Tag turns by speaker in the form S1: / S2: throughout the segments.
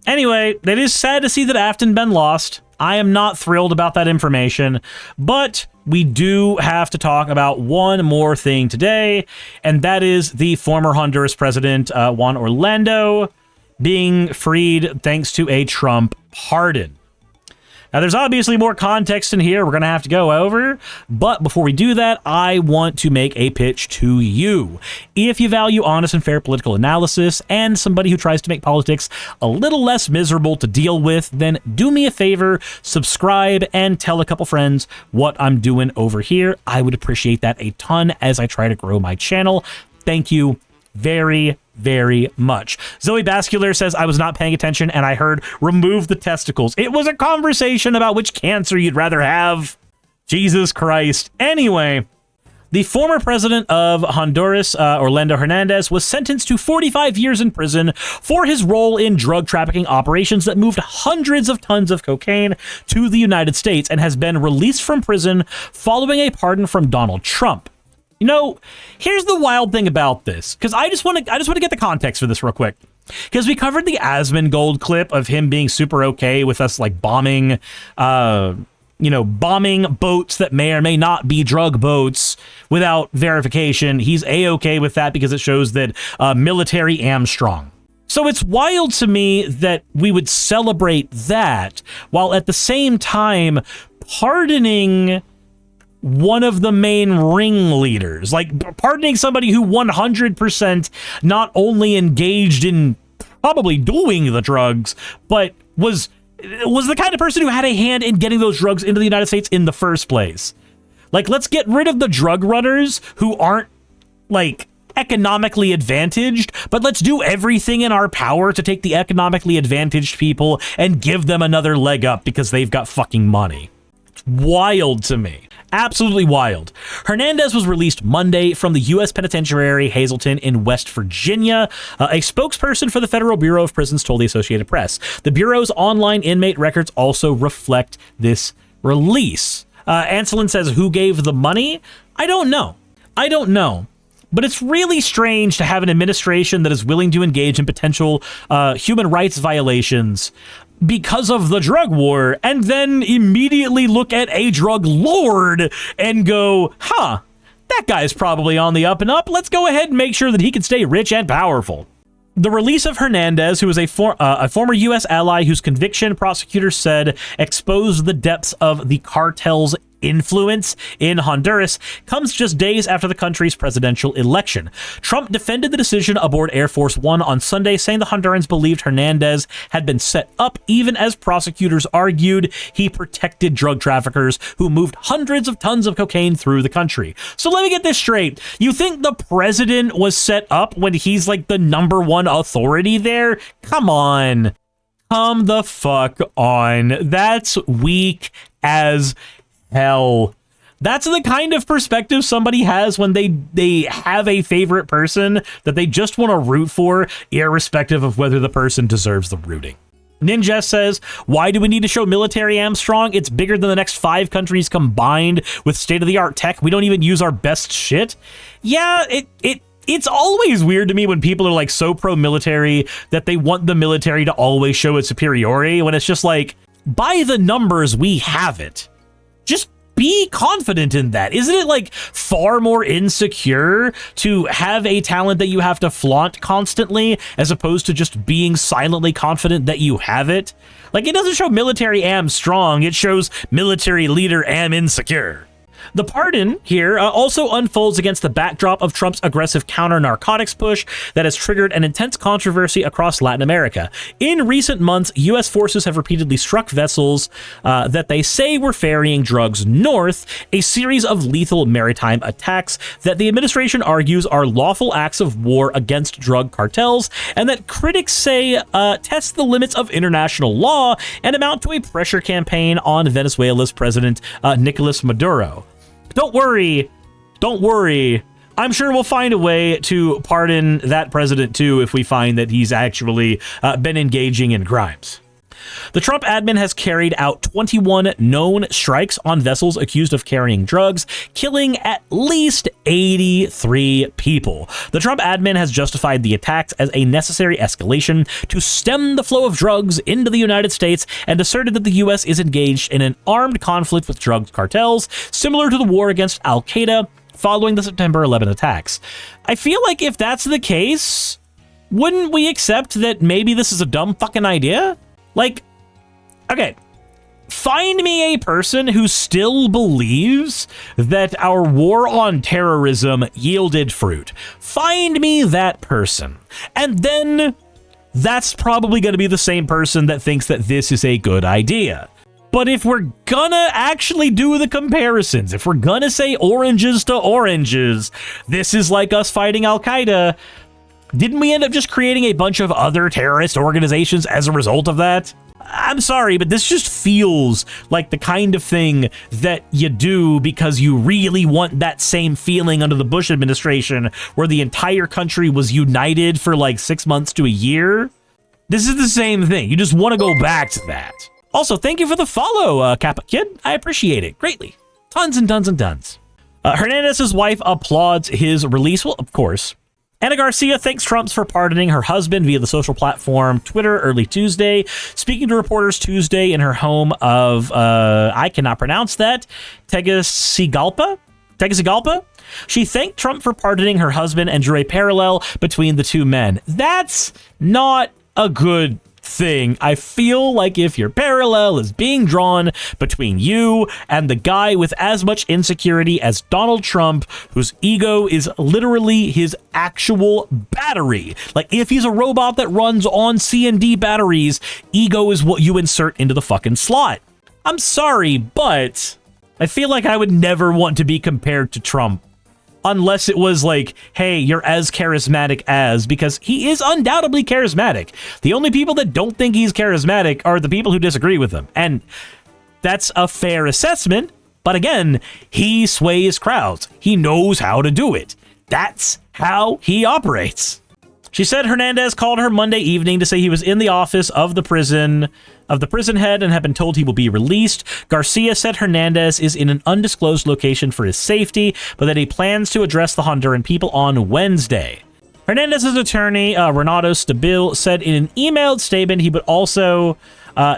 S1: Anyway, it is sad to see that Afton been lost. I am not thrilled about that information, but we do have to talk about one more thing today, and that is the former Honduras president, Juan Orlando, being freed thanks to a Trump pardon. Now, there's obviously more context in here we're going to have to go over, but before we do that, I want to make a pitch to you. If you value honest and fair political analysis and somebody who tries to make politics a little less miserable to deal with, then do me a favor, subscribe, and tell a couple friends what I'm doing over here. I would appreciate that a ton as I try to grow my channel. Thank you very, very much. Zoe Bascular says, I was not paying attention and I heard remove the testicles. It was a conversation about which cancer you'd rather have. Jesus Christ. Anyway, the former president of Honduras, Orlando Hernandez, was sentenced to 45 years in prison for his role in drug trafficking operations that moved hundreds of tons of cocaine to the United States and has been released from prison following a pardon from Donald Trump. You know, here's the wild thing about this, because I just want to get the context for this real quick. Because we covered the Asmongold clip of him being super okay with us like bombing boats that may or may not be drug boats without verification. He's A-okay with that because it shows that military am strong. So it's wild to me that we would celebrate that while at the same time pardoning one of the main ringleaders, like pardoning somebody who 100% not only engaged in probably doing the drugs, but was the kind of person who had a hand in getting those drugs into the United States in the first place. Like, let's get rid of the drug runners who aren't like economically advantaged, but let's do everything in our power to take the economically advantaged people and give them another leg up because they've got fucking money. It's wild to me. Absolutely wild. Hernandez was released Monday from the U.S. Penitentiary Hazleton in West Virginia. A spokesperson for the Federal Bureau of Prisons told the Associated Press. The Bureau's online inmate records also reflect this release. Anselin says, who gave the money? I don't know. But it's really strange to have an administration that is willing to engage in potential human rights violations because of the drug war, and then immediately look at a drug lord and go, that guy's probably on the up and up. Let's go ahead and make sure that he can stay rich and powerful. The release of Hernandez, who is a former U.S. ally whose conviction, prosecutors said, exposed the depths of the cartel's influence in Honduras, comes just days after the country's presidential election. Trump defended the decision aboard Air Force One on Sunday, saying the Hondurans believed Hernandez had been set up, even as prosecutors argued he protected drug traffickers who moved hundreds of tons of cocaine through the country. So let me get this straight. You think the president was set up when he's like the number one authority there? Come on. Come the fuck on. That's weak as hell. That's the kind of perspective somebody has when they have a favorite person that they just want to root for, irrespective of whether the person deserves the rooting. Ninja says, why do we need to show military Armstrong? It's bigger than the next 5 countries combined with state-of-the-art tech. We don't even use our best shit. Yeah, it's always weird to me when people are like so pro-military that they want the military to always show its superiority, when it's just like, by the numbers, we have it. Just be confident in that. Isn't it like far more insecure to have a talent that you have to flaunt constantly as opposed to just being silently confident that you have it? Like, it doesn't show military am strong, it shows military leader am insecure. The pardon here also unfolds against the backdrop of Trump's aggressive counter-narcotics push that has triggered an intense controversy across Latin America. In recent months, U.S. forces have repeatedly struck vessels that they say were ferrying drugs north, a series of lethal maritime attacks that the administration argues are lawful acts of war against drug cartels, and that critics say test the limits of international law and amount to a pressure campaign on Venezuela's president, Nicolas Maduro. Don't worry. I'm sure we'll find a way to pardon that president too if we find that he's actually been engaging in crimes. The Trump admin has carried out 21 known strikes on vessels accused of carrying drugs, killing at least 83 people. The Trump admin has justified the attacks as a necessary escalation to stem the flow of drugs into the United States and asserted that the U.S. is engaged in an armed conflict with drug cartels, similar to the war against Al-Qaeda following the September 11 attacks. I feel like if that's the case, wouldn't we accept that maybe this is a dumb fucking idea? Like, okay, find me a person who still believes that our war on terrorism yielded fruit. Find me that person. And then that's probably going to be the same person that thinks that this is a good idea. But if we're gonna actually do the comparisons, if we're gonna say oranges to oranges, this is like us fighting Al-Qaeda, didn't we end up just creating a bunch of other terrorist organizations as a result of that? I'm sorry, but this just feels like the kind of thing that you do because you really want that same feeling under the Bush administration where the entire country was united for like 6 months to a year. This is the same thing. You just want to go back to that. Also, thank you for the follow, Kappa Kid. I appreciate it greatly. Tons and tons and tons. Hernandez's wife applauds his release. Well, of course. Ana Garcia thanks Trump for pardoning her husband via the social platform Twitter early Tuesday. Speaking to reporters Tuesday in her home of, I cannot pronounce that, Tegucigalpa? She thanked Trump for pardoning her husband and drew a parallel between the two men. That's not a good thing. I feel like if your parallel is being drawn between you and the guy with as much insecurity as Donald Trump, whose ego is literally his actual battery, like if he's a robot that runs on C&D batteries, ego is what you insert into the fucking slot. I'm sorry, but I feel like I would never want to be compared to Trump. Unless it was like, hey, you're as charismatic as, because he is undoubtedly charismatic. The only people that don't think he's charismatic are the people who disagree with him. And that's a fair assessment. But again, he sways crowds. He knows how to do it. That's how he operates. She said Hernandez called her Monday evening to say he was in the office of the prison head and had been told he will be released. Garcia said Hernandez is in an undisclosed location for his safety, but that he plans to address the Honduran people on Wednesday. Hernandez's attorney, Renato Stabil, said in an emailed statement he would also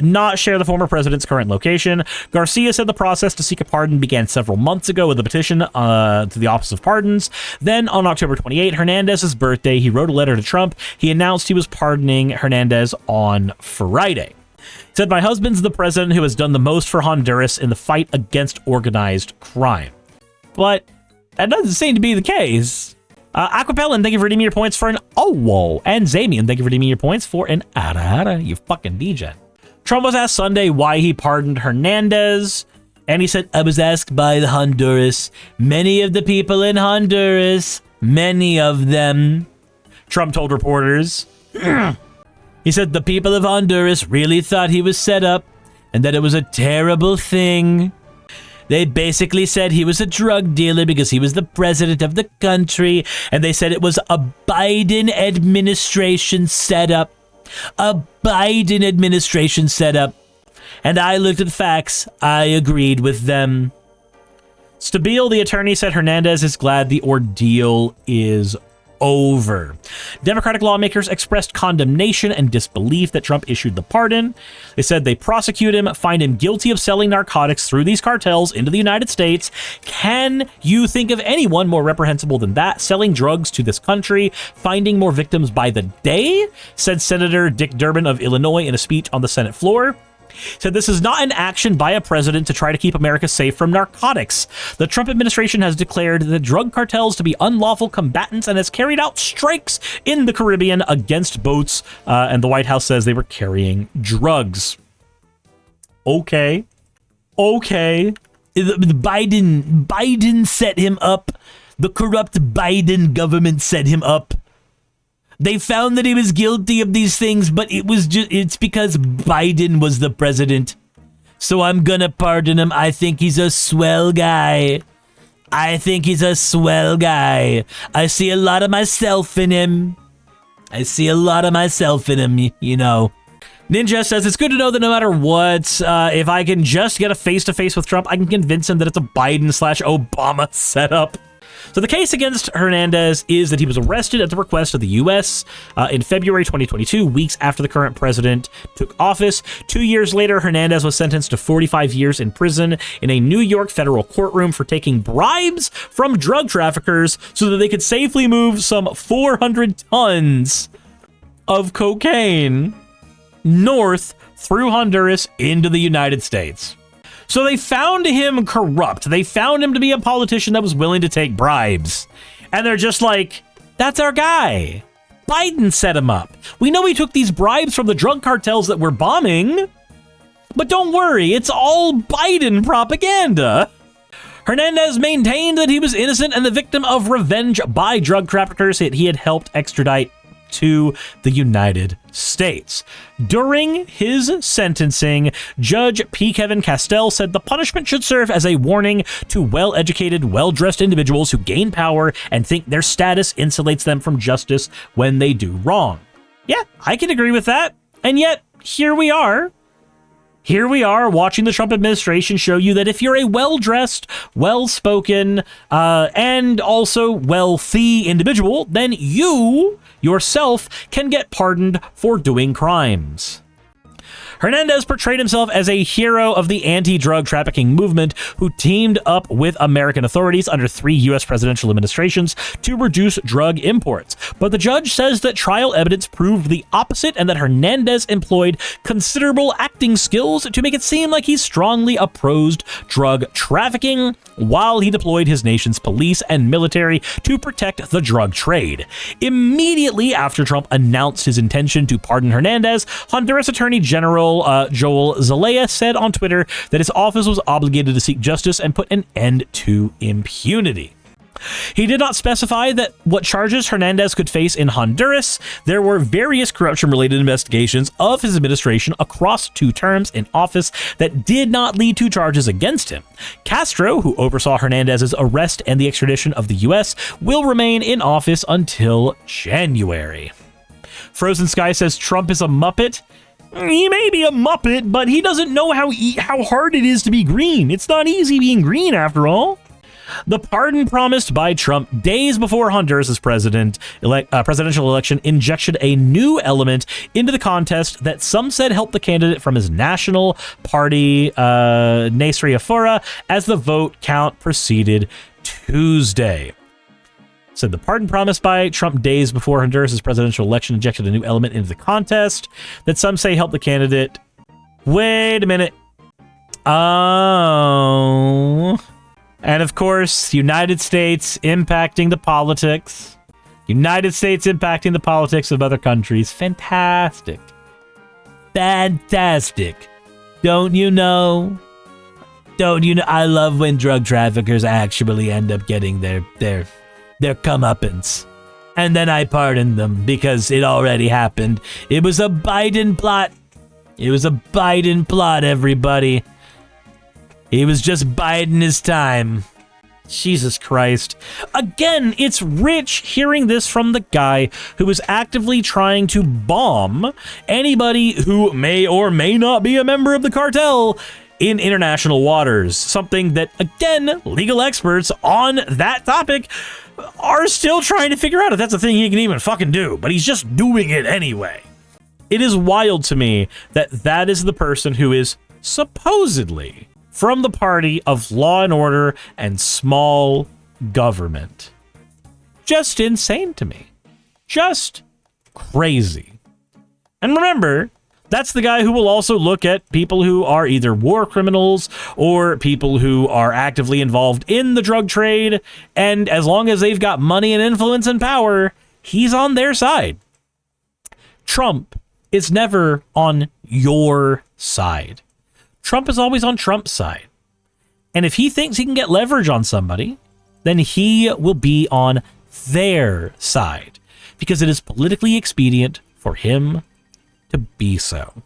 S1: not share the former president's current location. Garcia said the process to seek a pardon began several months ago with a petition to the Office of Pardons. Then on October 28, Hernandez's birthday, he wrote a letter to Trump. He announced he was pardoning Hernandez on Friday. He said, "My husband's the president who has done the most for Honduras in the fight against organized crime." But that doesn't seem to be the case. Aquapellin, thank you for redeeming your points for an whoa. And Zamian, thank you for redeeming your points for an ada, you fucking degen. Trump was asked Sunday why he pardoned Hernandez, and he said, "I was asked by the Honduras. Many of the people in Honduras, many of them," Trump told reporters. He said the people of Honduras really thought he was set up and that it was a terrible thing. They basically said he was a drug dealer because he was the president of the country, and they said it was a Biden administration setup. A Biden administration setup. And I looked at facts. I agreed with them. Stabil, the attorney, said Hernandez is glad the ordeal is over. Democratic lawmakers expressed condemnation and disbelief that Trump issued the pardon. They said they prosecute him, find him guilty of selling narcotics through these cartels into the United States. Can you think of anyone more reprehensible than that? Selling drugs to this country, finding more victims by the day, said Senator Dick Durbin of Illinois in a speech on the Senate floor. Said this is not an action by a president to try to keep America safe from narcotics. The Trump administration has declared the drug cartels to be unlawful combatants and has carried out strikes in the Caribbean against boats, and the White House says they were carrying drugs. Okay. Biden set him up. The corrupt Biden government set him up. They found that he was guilty of these things, but it's because Biden was the president. So I'm gonna pardon him. I think he's a swell guy. I see a lot of myself in him. You know. Ninja says, it's good to know that no matter what, if I can just get a face-to-face with Trump, I can convince him that it's a Biden/Obama setup. So the case against Hernandez is that he was arrested at the request of the U.S. In February 2022, weeks after the current president took office. 2 years later, Hernandez was sentenced to 45 years in prison in a New York federal courtroom for taking bribes from drug traffickers so that they could safely move some 400 tons of cocaine north through Honduras into the United States. So they found him corrupt. They found him to be a politician that was willing to take bribes. And they're just like, that's our guy. Biden set him up. We know he took these bribes from the drug cartels that we're bombing. But don't worry, it's all Biden propaganda. Hernandez maintained that he was innocent and the victim of revenge by drug traffickers that he had helped extradite to the United States. During his sentencing, Judge P. Kevin Castell said the punishment should serve as a warning to well-educated, well-dressed individuals who gain power and think their status insulates them from justice when they do wrong. Yeah, I can agree with that. And yet, here we are. Here we are watching the Trump administration show you that if you're a well-dressed, well-spoken, and also wealthy individual, then you yourself can get pardoned for doing crimes. Hernandez portrayed himself as a hero of the anti-drug trafficking movement who teamed up with American authorities under 3 U.S. presidential administrations to reduce drug imports. But the judge says that trial evidence proved the opposite and that Hernandez employed considerable acting skills to make it seem like he strongly opposed drug trafficking while he deployed his nation's police and military to protect the drug trade. Immediately after Trump announced his intention to pardon Hernandez, Honduras Attorney General Joel Zelaya said on Twitter that his office was obligated to seek justice and put an end to impunity. He did not specify that what charges Hernandez could face in Honduras. There were various corruption-related investigations of his administration across 2 terms in office that did not lead to charges against him. Castro, who oversaw Hernandez's arrest and the extradition of the U.S., will remain in office until January. Frozen Sky says Trump is a Muppet. He may be a Muppet, but he doesn't know how hard it is to be green. It's not easy being green, after all. The pardon promised by Trump days before Honduras' presidential election injected a new element into the contest that some said helped the candidate from his national party, Sawara, as the vote count proceeded Tuesday. Said the pardon promised by Trump days before Honduras' presidential election injected a new element into the contest that some say helped the candidate. Wait a minute. Oh. And of course, United States impacting the politics. United States impacting the politics of other countries. Fantastic. Fantastic. Don't you know? Don't you know? I love when drug traffickers actually end up getting their comeuppance. And then I pardoned them because it already happened. It was a Biden plot. It was a Biden plot, everybody. He was just biding his time. Jesus Christ. Again, it's rich hearing this from the guy who was actively trying to bomb anybody who may or may not be a member of the cartel in international waters. Something that, again, legal experts on that topic are still trying to figure out if that's a thing he can even fucking do, but he's just doing it anyway. It is wild to me that that is the person who is supposedly from the party of law and order and small government. Just insane to me. Just crazy. And remember, that's the guy who will also look at people who are either war criminals or people who are actively involved in the drug trade, and as long as they've got money and influence and power, he's on their side. Trump is never on your side. Trump is always on Trump's side. And if he thinks he can get leverage on somebody, then he will be on their side because it is politically expedient for him to be so.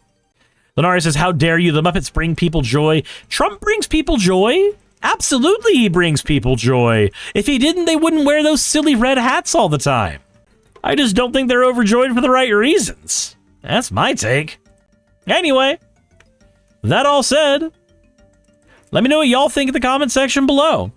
S1: Lenari says, how dare you? The Muppets bring people joy. Trump brings people joy. Absolutely, he brings people joy. If he didn't, they wouldn't wear those silly red hats all the time. I just don't think they're overjoyed for the right reasons. That's my take. Anyway, that all said, let me know what y'all think in the comment section below.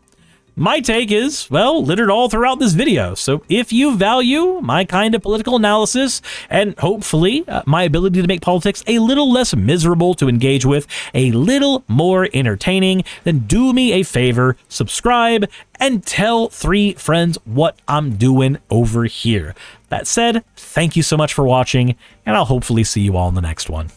S1: My take is, well, littered all throughout this video. So if you value my kind of political analysis and hopefully my ability to make politics a little less miserable to engage with, a little more entertaining, then do me a favor, subscribe, and tell 3 friends what I'm doing over here. That said, thank you so much for watching, and I'll hopefully see you all in the next one.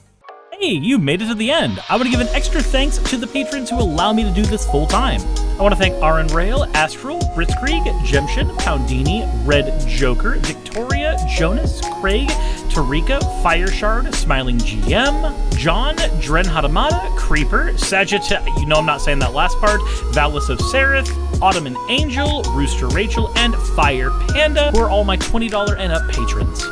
S1: Hey, you made it to the end. I want to give an extra thanks to the patrons who allow me to do this full time. I want to thank Aaron Rail, Astral, Britzkrieg, Jemshin, Poundini, Red Joker, Victoria, Jonas, Craig, Tarika, Fireshard, Smiling GM, John, Dren Hadamada, Creeper, Sagitta, you know I'm not saying that last part, Valis of Sereth, Ottoman Angel, Rooster Rachel, and Fire Panda, who are all my $20 and up patrons.